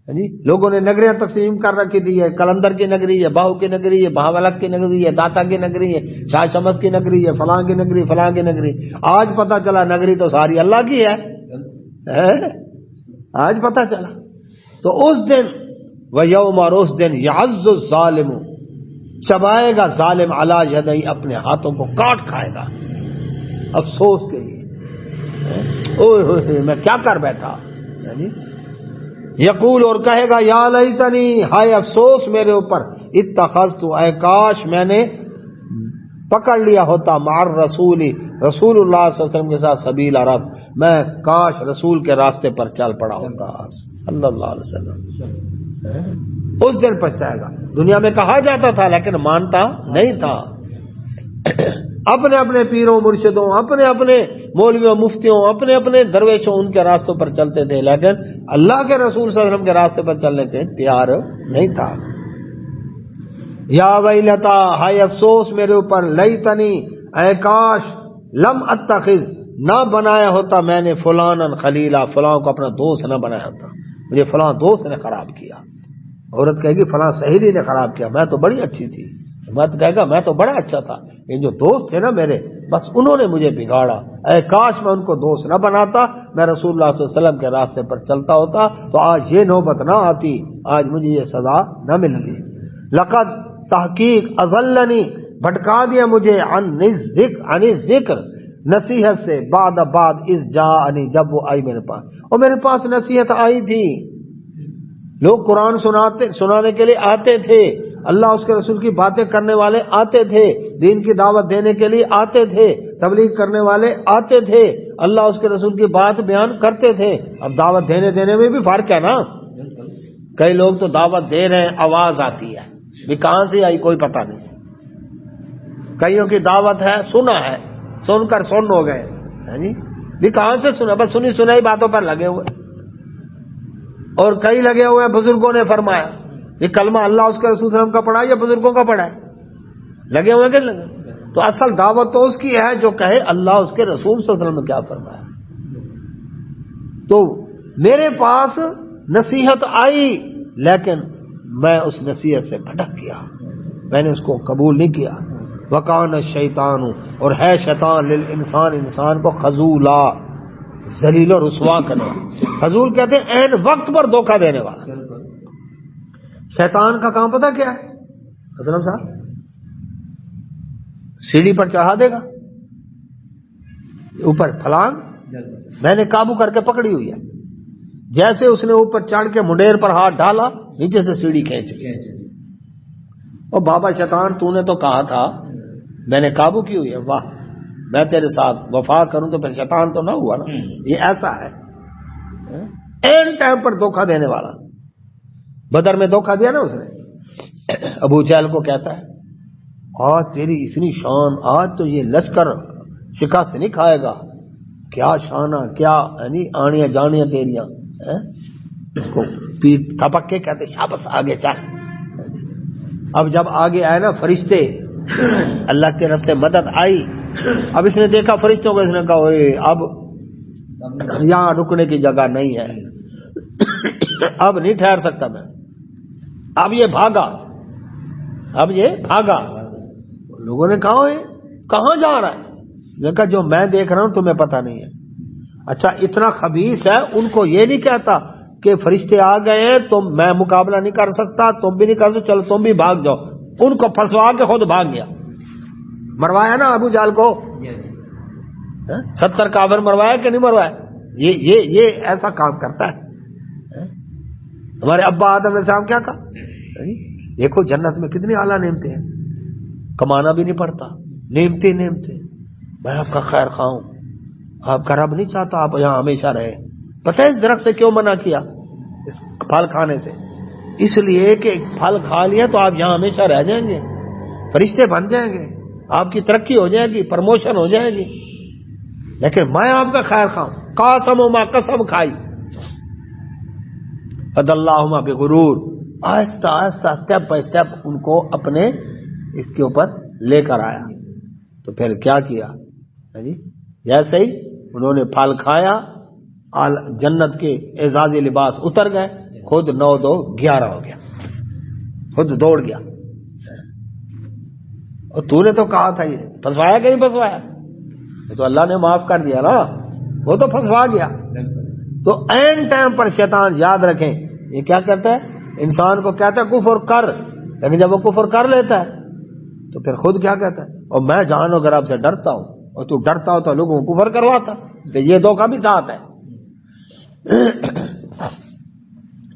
A: جی لوگوں نے نگریاں تقسیم کر رکھی تھی، ہے کلندر کی نگری ہے، باہو کی نگری ہے، بہاولک کی نگری ہے، داتا کی نگری ہے، شاہ شمس کی نگری ہے، فلاں کی نگری، فلاں کی نگری۔ آج پتہ چلا نگری تو ساری اللہ کی ہے، آج پتہ چلا۔ تو اس دن وَيَوْمَ، اور اس دن يَعَزُّ الظَّالِمُ، چبائے گا ظالم علی یدی، اپنے ہاتھوں کو کاٹ کھائے گا افسوس کے لیے، اوئے ہوئے میں کیا کر بیٹھا، یقول، اور کہے گا یا لیتنی، ہائے افسوس میرے اوپر، اتخذت، اے کاش میں نے پکڑ لیا ہوتا، مع الرسول، رسول اللہ صلی اللہ علیہ وسلم کے ساتھ سبیل رات، میں کاش رسول کے راستے پر چل پڑا ہوتا صلی اللہ علیہ وسلم. اس دن پچھتائے گا. دنیا میں کہا جاتا تھا لیکن مانتا نہیں تھا. اپنے اپنے پیروں مرشدوں، اپنے اپنے مولویوں مفتیوں، اپنے اپنے درویشوں ان کے راستوں پر چلتے تھے، لیکن اللہ کے رسول صلی اللہ علیہ وسلم کے راستے پر چلنے کے تیار نہیں تھا. یا ویلتا، ہائے افسوس میرے اوپر، لیتنی، اے کاش، لم اتخذ، نہ بنایا ہوتا میں نے فلانا خلیلا، فلاں کو اپنا دوست نہ بنایا ہوتا، مجھے فلاں دوست نے خراب کیا. عورت کہے گی فلاں سہیلی نے خراب کیا، میں تو بڑی اچھی تھی. مرد کہے گا میں تو بڑا اچھا تھا، یہ جو دوست تھے نا میرے، بس انہوں نے مجھے بگاڑا. اے کاش میں ان کو دوست نہ بناتا، میں رسول اللہ صلی اللہ علیہ وسلم کے راستے پر چلتا ہوتا تو آج یہ نوبت نہ آتی، آج مجھے یہ سزا نہ ملتی. لقد، تحقیق، اضلنی، بھٹکا دیا مجھے، عن ذکر، نصیحت سے، بعد اذ جاءنی، جب وہ آئی میرے پاس. اور میرے پاس نصیحت آئی تھی، لوگ قرآن سنانے کے لیے آتے تھے، اللہ اس کے رسول کی باتیں کرنے والے آتے تھے، دین کی دعوت دینے کے لیے آتے تھے، تبلیغ کرنے والے آتے تھے، اللہ اس کے رسول کی بات بیان کرتے تھے. اب دعوت دینے میں بھی فرق ہے نا. کئی لوگ تو دعوت دے رہے ہیں، آواز آتی ہے بھی کہاں سے آئی کوئی پتہ نہیں. کئیوں کی دعوت ہے، سنا ہے، سن کر سن ہو گئے جی، بھی کہاں سے سنا، بس سنی سنائی باتوں پر لگے ہوئے. اور کئی لگے ہوئے ہیں بزرگوں نے فرمایا، یہ کلمہ اللہ اس کے رسول صلی اللہ علیہ وسلم کا پڑھا یا بزرگوں کا پڑھا ہے، لگے ہوئے کہ لگے. تو اصل دعوت تو اس کی ہے جو کہے اللہ اس کے رسول صلی اللہ علیہ وسلم نے کیا فرمایا. تو میرے پاس نصیحت آئی لیکن میں اس نصیحت سے بھٹک گیا، میں نے اس کو قبول نہیں کیا. وکان الشیطان، اور ہے شیطان، للانسان، انسان کو خذولا، ذلیل و رسوا کرنے والا. خذول کہتے ہیں عین وقت پر دھوکہ دینے والا. شیطان کا کام پتہ کیا ہے اسلم صاحب؟ سیڑھی پر چڑھا دے گا، اوپر پھلانگ میں نے قابو کر کے پکڑی ہوئی ہے، جیسے اس نے اوپر چڑھ کے منڈیر پر ہاتھ ڈالا نیچے سے سیڑھی کھینچ لی. اور بابا شیطان تو نے تو کہا تھا میں نے قابو کی ہوئی ہے، واہ میں تیرے ساتھ وفا کروں تو پھر شیطان تو نہ ہوا نا. یہ ایسا ہے این ٹائم پر دھوکہ دینے والا. بدر میں دھوکہ دیا نا اس نے. ابو جہل کو کہتا ہے آج تیری اتنی شان، آج تو یہ لشکر شکست نہیں کھائے گا. کیا شانہ، کیا یعنی آنیاں جانیاں تیریاں. اس کو پیٹ تھپک کے کہتے شاباش آگے چل. اب جب آگے آئے نا فرشتے، اللہ کی طرف سے مدد آئی. اب اس نے دیکھا فرشتوں کو، اس نے کہا اب یہاں رکنے کی جگہ نہیں ہے، اب نہیں ٹھہر سکتا میں. اب یہ بھاگا. لوگوں نے کہا کہاں جا رہا ہے؟ نے کہا جو میں دیکھ رہا ہوں تمہیں پتہ نہیں ہے. اچھا اتنا خبیث ہے، ان کو یہ نہیں کہتا کہ فرشتے آ گئے ہیں تم، میں مقابلہ نہیں کر سکتا، تم بھی نہیں کر سکتے، چلو تم بھی بھاگ جاؤ. ان کو پھنسوا کے خود بھاگ گیا. مروایا نا ابو جہل کو، 70 کافر مروایا کہ نہیں مروایا؟ یہ ایسا کام کرتا ہے. ہمارے ابا آدم علیہ السلام کیا کہا؟ دیکھو جنت میں کتنی اعلیٰ نعمتیں ہیں، کمانا بھی نہیں پڑتا، نعمتیں. میں آپ کا خیر خواہ ہوں، آپ کا رب نہیں چاہتا آپ یہاں ہمیشہ رہے. پتہ ہے اس درخت سے کیوں منع کیا، اس پھل کھانے سے؟ اس لیے کہ پھل کھا لیا تو آپ یہاں ہمیشہ رہ جائیں گے، فرشتے بن جائیں گے، آپ کی ترقی ہو جائے گی، پروموشن ہو جائے گی. لیکن میں آپ کا خیر خواہ ہوں. قاسمہما، قسم کھائی. فدلاہما بغرور، آہستہ آہستہ اسٹیپ بائی اسٹیپ ان کو اپنے اس کے اوپر لے کر آیا. تو پھر کیا کیا جی؟ جیسے ہی انہوں نے پھل کھایا، جنت کے اعزازی لباس اتر گئے، خود 9 2 11 ہو گیا، خود دوڑ گیا. اور تو نے تو کہا تھا یہ پھنسوایا کہ نہیں پھنسوایا؟ تو اللہ نے معاف کر دیا نا، وہ تو پھنسوا گیا. تو این ٹائم پر شیطان، یاد رکھیں، یہ کیا کرتا ہے؟ انسان کو کہتا ہے کفر کر، لیکن جب وہ کفر کر لیتا ہے تو پھر خود کیا کہتا ہے؟ اور میں جہان و گراب سے ڈرتا ہوں، اور تو ڈرتا ہو تو لوگوں کو کفر کرواتا. تو یہ دھوکہ بھی ساتھ ہے.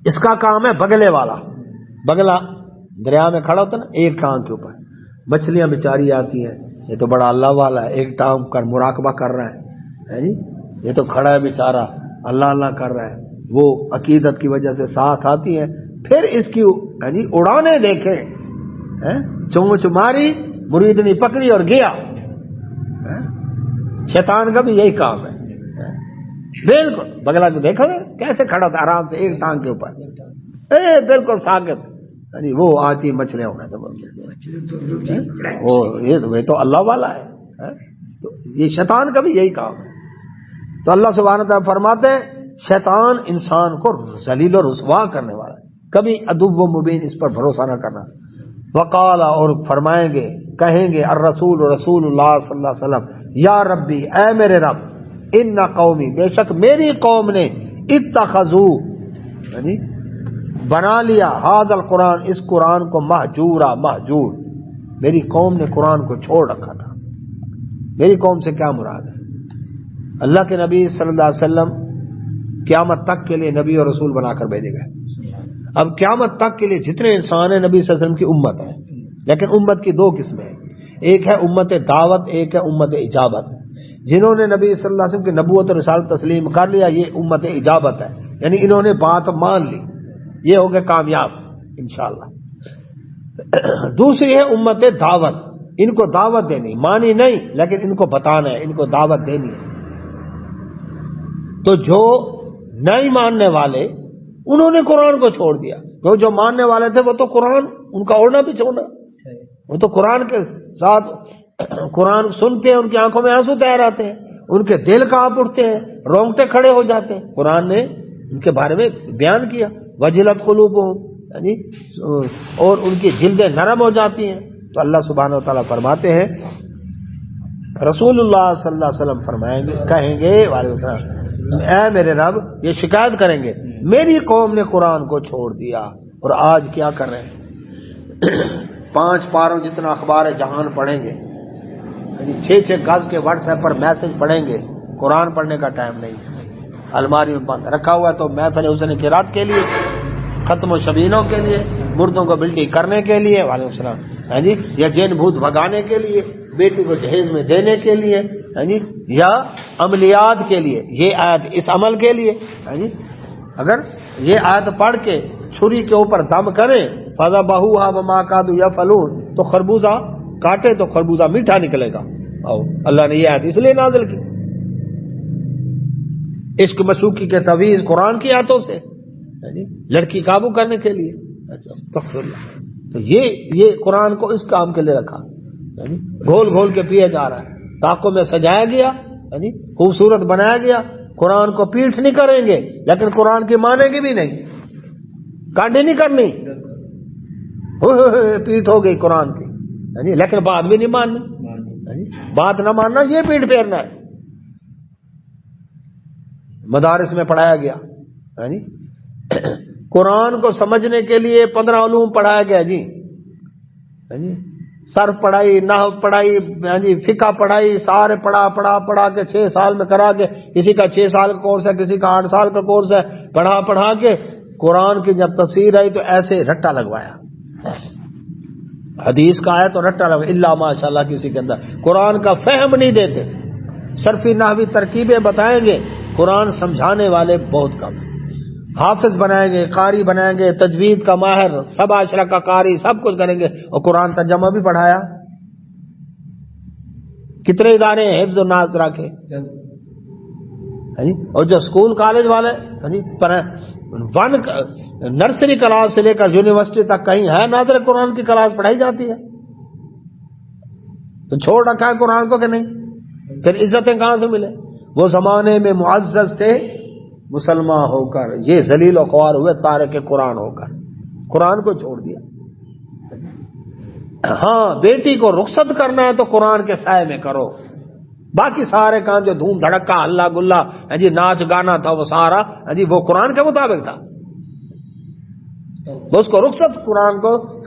A: اس کا کام ہے بگلے والا. بگلا دریا میں کھڑا ہوتا ہے نا ایک ٹانگ کے اوپر، مچھلیاں بیچاری آتی ہیں، یہ تو بڑا اللہ والا ہے، ایک ٹانگ کر مراقبہ کر رہا ہے جی، یہ تو کھڑا ہے بیچارہ اللہ اللہ کر رہا ہے، وہ عقیدت کی وجہ سے ساتھ آتی ہیں. پھر اس کی جی اڑانے دیکھیں، چونچ ماری مرید نے پکڑی اور گیا. شیطان کا بھی یہی کام ہے. بالکل بگلا کو دیکھا نا کیسے کھڑا تھا آرام سے ایک ٹانگ کے اوپر، بالکل ساکت. وہ آتی مچھلیاں ہونا وہ تو اللہ والا ہے. تو یہ شیطان کا بھی یہی کام ہے. تو اللہ سبحانہ تعالیٰ فرماتے ہیں شیطان انسان کو ذلیل و رسوا کرنے والا ہے، کبھی عدو و مبین اس پر بھروسہ نہ کرنا. وقال اور فرمائیں گے کہیں گے الرسول رسول اللہ صلی اللہ علیہ وسلم یا ربی اے میرے رب ان قومی بے شک میری قوم نے اتخذوا یعنی بنا لیا ھذا القرآن اس قرآن کو مہجورا مہجور، میری قوم نے قرآن کو چھوڑ رکھا تھا. میری قوم سے کیا مراد ہے؟ اللہ کے نبی صلی اللہ علیہ وسلم قیامت تک کے لیے نبی اور رسول بنا کر بھیجے گئے. اب قیامت تک کے لیے جتنے انسان ہیں نبی صلی اللہ علیہ وسلم کی امت ہے، لیکن امت کی دو قسمیں ہیں، ایک ہے امت دعوت، ایک ہے امت اجابت. جنہوں نے نبی صلی اللہ علیہ وسلم کی نبوت اور رسالت تسلیم کر لیا یہ امت اجابت ہے، یعنی انہوں نے بات مان لی، یہ ہو گئے کامیاب انشاءاللہ. دوسری ہے امت دعوت، ان کو دعوت دینی، مانی نہیں لیکن ان کو بتانا ہے، ان کو دعوت دینی ہے. تو جو نہیں ماننے والے انہوں نے قرآن کو چھوڑ دیا، جو ماننے والے تھے وہ تو قرآن ان کا اوڑھنا بھی چھوڑنا، وہ تو قرآن کے ساتھ قرآن سنتے ہیں، ان کی آنکھوں میں آنسو تیر آتے ہیں، ان کے دل کانپ اٹھتے ہیں، رونگٹے کھڑے ہو جاتے ہیں. قرآن نے ان کے بارے میں بیان کیا وجلت قلوبہم یعنی اور ان کی جلدیں نرم ہو جاتی ہیں. تو اللہ سبحانہ و تعالیٰ فرماتے ہیں رسول اللہ صلی اللہ علیہ وسلم فرمائیں گے کہیں گے وعلیکم السلام اے میرے رب، یہ شکایت کریں گے میری قوم نے قرآن کو چھوڑ دیا. اور آج کیا کر رہے ہیں 5 پاروں جتنا اخبار جہان پڑھیں گے، 6 گز کے واٹس ایپ پر میسج پڑھیں گے، قرآن پڑھنے کا ٹائم نہیں. الماری میں بند رکھا ہوا ہے تو محفل حسن قرات کے لیے، ختم و شبینوں کے لیے، مردوں کو بلٹی کرنے کے لیے وعلیکم السلام جی، یا جین بھوت بھگانے کے لیے، بیٹی کو جہیز میں دینے کے لیے جی، یا عملیات کے لیے. یہ آیت اس عمل کے لیے جی. اگر یہ آیت پڑھ کے چھری کے اوپر دم کریں فَذَبَحُوهَا وَمَا كَادُوا يَفْعَلُونَ تو خربوزہ کاٹے تو خربوزہ میٹھا نکلے گا. اللہ نے یہ آیت اس لیے نازل کی عشق مشوقی کے تویز قرآن کی آیتوں سے لڑکی قابو کرنے کے لیے. استغفر اللہ. تو یہ قرآن کو اس کام کے لیے رکھا، گھول گھول کے پیا جا رہا ہے، طاقوں میں سجایا گیا، خوبصورت بنایا گیا. قرآن کو پیٹھ نہیں کریں گے لیکن قرآن کی مانیں گے بھی نہیں، کانڈی نہیں کرنی، پیٹھ ہو گئی قرآن کی لیکن بات بھی نہیں ماننی. بات نہ ماننا یہ پیٹھ پھیرنا ہے. مدارس میں پڑھایا گیا قرآن کو سمجھنے کے لیے 15 علوم پڑھایا گیا جی، صرف پڑھائی، نحو پڑھائی، فقہ پڑھائی، سارے پڑھا کے 6 سال میں کرا کے، کسی کا 6 سال کا کورس ہے، کسی کا 8 سال کا کورس ہے، پڑھا کے قرآن کی جب تفسیر آئی تو ایسے رٹا لگوایا. حدیث کا آیا تو رٹا لگوایا، اللہ ماشاء اللہ کسی کے اندر قرآن کا فہم نہیں دیتے. صرفی نحوی ترکیبیں بتائیں گے، قرآن سمجھانے والے بہت کم ہیں. حافظ بنائیں گے، قاری بنائیں گے، تجوید کا ماہر، 7 عشرہ کا قاری، سب کچھ کریں گے، اور قرآن ترجمہ بھی پڑھایا. کتنے ادارے ہیں حفظ و نازرہ کے، اور جو اسکول کالج والے نرسری کلاس سے لے کر یونیورسٹی تک کہیں ہے ناظر قرآن کی کلاس پڑھائی جاتی ہے؟ تو چھوڑ رکھا ہے قرآن کو کہ نہیں؟ پھر عزتیں کہاں سے ملے؟ وہ زمانے میں معزز تھے، مسلمان ہو کر یہ ذلیل و خوار ہوئے تارک قرآن ہو کر، قرآن کو چھوڑ دیا. ہاں بیٹی کو رخصت کرنا ہے تو قرآن کے سائے میں کرو، باقی سارے کام جو دھوم دھڑکا ہلا گلا جی ناچ گانا تھا وہ سارا جی وہ قرآن کے مطابق تھا، اس کو رخصت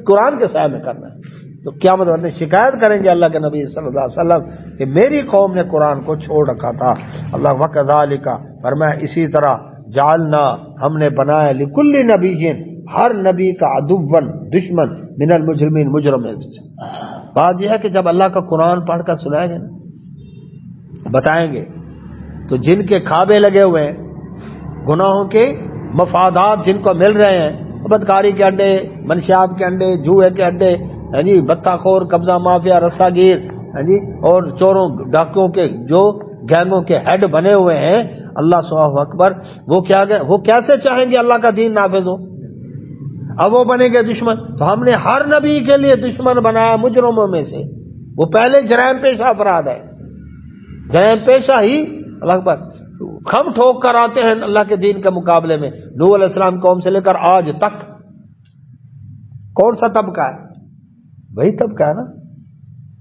A: قرآن کے سائے میں کرنا ہے. تو کیا مطلب شکایت کریں گے اللہ کے نبی صلی اللہ علیہ وسلم کہ میری قوم نے قرآن کو چھوڑ رکھا تھا. اللہ وکذالک فرمایا اسی طرح جعلنا ہم نے بنایا لکل نبی ہر نبی کا عدوً دشمن من المجرمین مجرم بات یہ ہے کہ جب اللہ کا قرآن پڑھ کر سنائیں گے نا، بتائیں گے، تو جن کے کھابے لگے ہوئے ہیں، گناہوں کے مفادات جن کو مل رہے ہیں، بدکاری کے اڈے، منشیات کے اڈے، جوئے کے اڈے، ہاں جی، بتہ خور، قبضہ مافیا، رسا گیر، ہاں جی، اور چوروں ڈاکیوں کے جو گینگوں کے ہیڈ بنے ہوئے ہیں، اللہ سبحانہ اکبر، وہ کیسے چاہیں گے اللہ کا دین نافذ ہو؟ اب وہ بنے گے دشمن. تو ہم نے ہر نبی کے لیے دشمن بنایا مجرموں میں سے. وہ پہلے جرائم پیشہ افراد ہے، جرائم پیشہ ہی اللہ اکبر کھم ٹھوک کر آتے ہیں اللہ کے دین کے مقابلے میں. نوح علیہ السلام قوم سے لے کر آج تک کون سا طبقہ ہے؟ وہی طبقہ ہے نا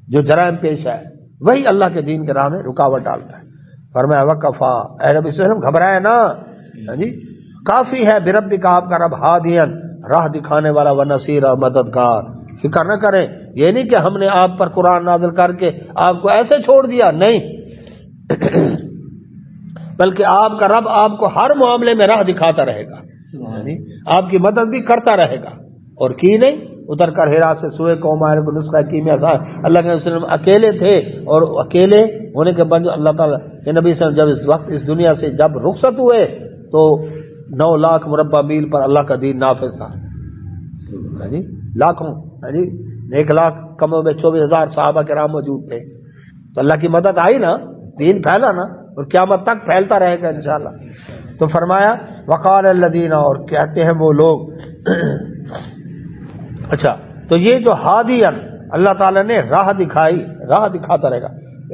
A: جو جرائم پیشہ ہے، وہی اللہ کے دین کے راہ میں رکاوٹ ڈالتا ہے. فرمایا وقفا، اے نبی صلی اللہ علیہ وسلم گھبرائے نا، جی کافی ہے برب کا آپ کا رب ہادین، راہ دکھانے والا، و نصیر، مددگار. فکر نہ کریں، یہ نہیں کہ ہم نے آپ پر قرآن نازل کر کے آپ کو ایسے چھوڑ دیا، نہیں، بلکہ آپ کا رب آپ کو ہر معاملے میں راہ دکھاتا رہے گا، آپ کی مدد بھی کرتا رہے گا. اور کی نہیں، اتر کر ہیرا سے سوئے قوم آئے کو نسخہ کی میں اللہ کے وسلم اکیلے تھے، اور اکیلے ہونے کے بعد اللہ تعالیٰ کے نبی صلی اللہ علیہ وسلم جب اس وقت اس دنیا سے جب رخصت ہوئے تو 9 لاکھ مربع میل پر اللہ کا دین نافذ تھا. لاکھوں، 1 لاکھ کم میں 24,000 صحابہ کرام موجود تھے. تو اللہ کی مدد آئی نا، دین پھیلا نا، اور قیامت تک پھیلتا رہے گا انشاءاللہ. تو فرمایا وقال الذین، اور کہتے ہیں وہ لوگ اچھا، تو یہ جو ہادین اللہ تعالیٰ نے راہ دکھائی، راہ دکھاتا رہے گا.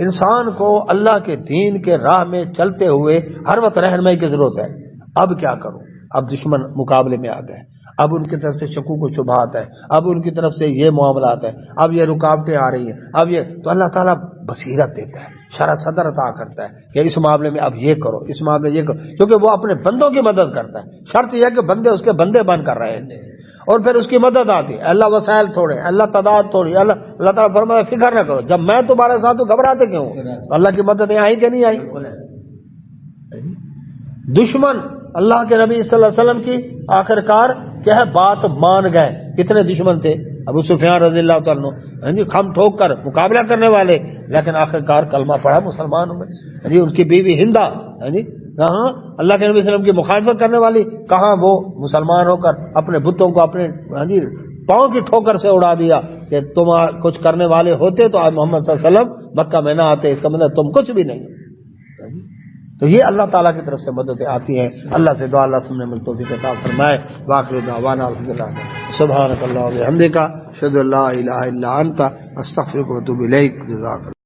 A: انسان کو اللہ کے دین کے راہ میں چلتے ہوئے ہر وقت رہنمائی کی ضرورت ہے. اب کیا کروں؟ اب دشمن مقابلے میں آ گئے، اب ان کی طرف سے شکوک و شبہات ہے، اب ان کی طرف سے یہ معاملات ہیں، اب یہ رکاوٹیں آ رہی ہیں، اب یہ، تو اللہ تعالیٰ بصیرت دیتا ہے، شرح صدر عطا کرتا ہے کہ اس معاملے میں اب یہ کرو، اس معاملے میں یہ کرو، کیونکہ وہ اپنے بندوں کی مدد کرتا ہے. شرط یہ ہے کہ بندے اس کے بندے بن کر رہے ہیں، اور پھر اس کی مدد آتی ہے. اللہ وسائل تھوڑے، اللہ تعداد تھوڑی، اللہ تعالیٰ فرمایا فکر نہ کرو، جب میں تمہارے ساتھ ہوں گھبراتے کیوں؟ اللہ کی مدد آئی کہ نہیں آئی؟ دشمن اللہ کے نبی صلی اللہ علیہ وسلم کی آخر کار کیا ہے، بات مان گئے. کتنے دشمن تھے؟ ابو سفیان رضی اللہ تعالیٰ عنہ، کھم ٹھوک کر مقابلہ کرنے والے، لیکن آخر کار کلمہ پڑھا، مسلمان ہوئے. ان کی بیوی ہندا، کہاں اللہ کے نبی صلی اللہ علیہ وسلم کی مخالفت کرنے والی، کہاں وہ مسلمان ہو کر اپنے بتوں کو اپنے پاؤں کی ٹھوکر سے اڑا دیا کہ تم کچھ کرنے والے ہوتے تو آج محمد صلی اللہ علیہ وسلم مکہ میں نہ آتے، اس کا مطلب تم کچھ بھی نہیں. تو یہ اللہ تعالیٰ کی طرف سے مددیں آتی ہیں. اللہ سے دعا اللہ سب نے مل توفیق عطا فرمائے. وآخر دعوانا الحمدللہ. سبحانک اللہم و بحمدک، اشہد ان لا الہ الا انت، استغفرک و اتوب الیک. جزاک اللہ.